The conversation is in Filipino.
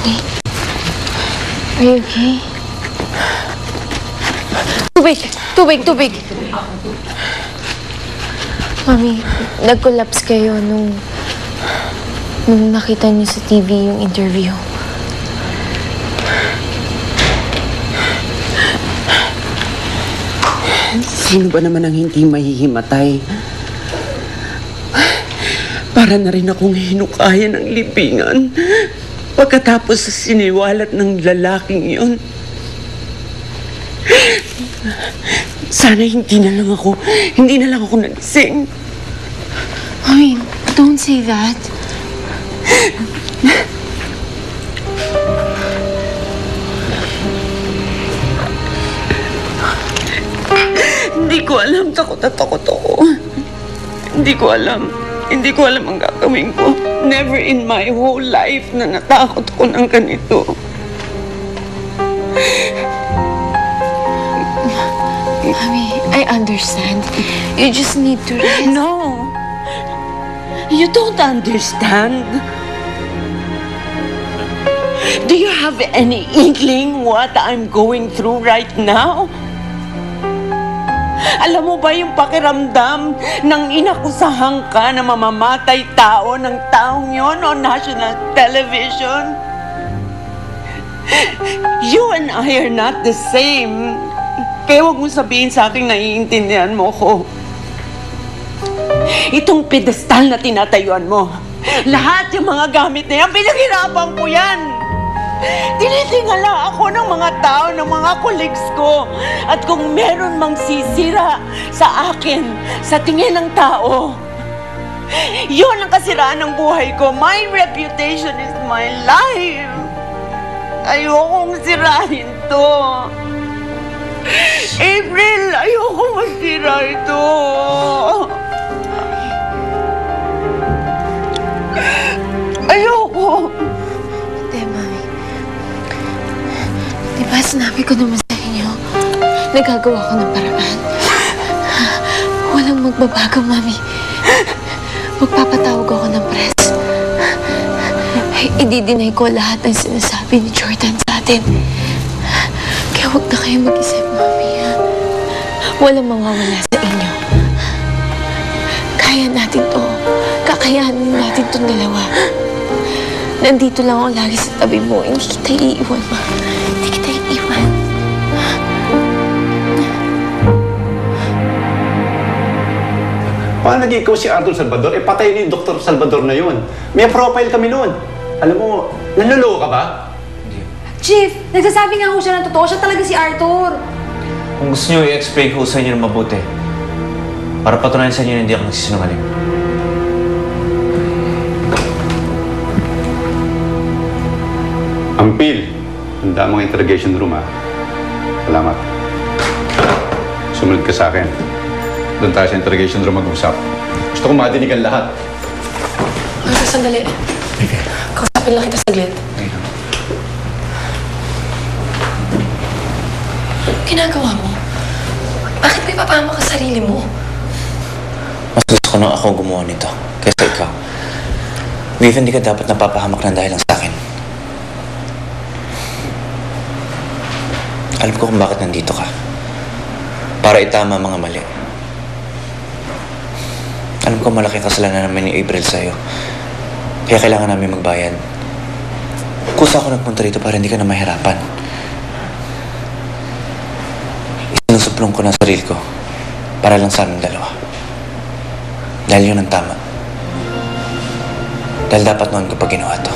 Honey? Are you okay? Tubig! Tubig! Tubig! Mami, nag-collapse kayo nung nakita niyo sa TV yung interview. Sino ba naman ang hindi mahihimatay? Para na rin akong hinukaya ng libingan pagkatapos sa siniwalat ng lalaking yun. Sana hindi na lang ako nagising. Mami, don't say that. Hindi ko alam, takot na takot ako. Hindi ko alam ang gagawin ko. Never in my whole life na natakot ako ng ganito. Mami, I understand. You just need to rest. No! You don't understand. Do you have any inkling what I'm going through right now? Alam mo ba yung pakiramdam ng inakusahan ka na mamamatay tao ng taong yon on national television? You and I are not the same. Kaya huwag mo sabihin sa akin naiintindihan mo ko. Itong pedestal na tinatayuan mo, lahat yung mga gamit na yan, pinaghirapan ko yan. Tinitingala ako ng mga tao, ng mga colleagues ko. At kung meron mang sisira sa akin, sa tingin ng tao, yun ang kasiraan ng buhay ko. My reputation is my life. Ayokong sirahin to. April, ayoko masira ito. Ayoko. Hindi, Mami. Diba sinabi ko naman sa inyo, nagagawa ko ng paraan. Walang magbabago, Mami. Magpapatawag ako ng press. Ididinay ko lahat ng sinasabi ni Jordan sa atin. Kaya huwag na kayo mag-isip, Mami, ha? Walang mawawala sa inyo. Kaya natin to. Kakayanin natin tong dalawa. Nandito lang ako lagi sa tabi mo. Hindi kita iiwan, Ma. Hindi kita iiwan. Paano naging ikaw si Arthur Salvador? Eh, patay ni Dr. Salvador na yun. May profile kami noon. Alam mo, nanloloko ka ba? Chief, nagsasabi nga ho siya ng totoo. Siya talaga si Arthur. Kung gusto nyo, i-explain ko sa inyo ng mabuti. Para patunayan sa inyo na hindi ako nagsisinungaling. Ampil, handa mga interrogation room, ha? Salamat. Sumunod ka sa akin. Doon tayo sa interrogation room mag-usap. Gusto ko madinig ang lahat. Arthur, sandali. Kausapin lang kita saglit. Ginagawa mo? Bakit may papahamak ka sarili mo? Mas gusto ko nang ako gumawa nito kaysa ikaw. Viv, hindi ka dapat napapahamak ng dahil lang sa akin. Alam ko kung bakit nandito ka. Para itama mga mali. Alam ko malaki kasalanan namin ni April sa'yo. Kaya kailangan namin magbayad. Kusa ako nagpunta rito para hindi ka na mahirapan. Sinusuplong ko na sarili ko para lang sa aming dalawa. Dahil yun ang tama. Dahil dapat noon ko pa ginawa to.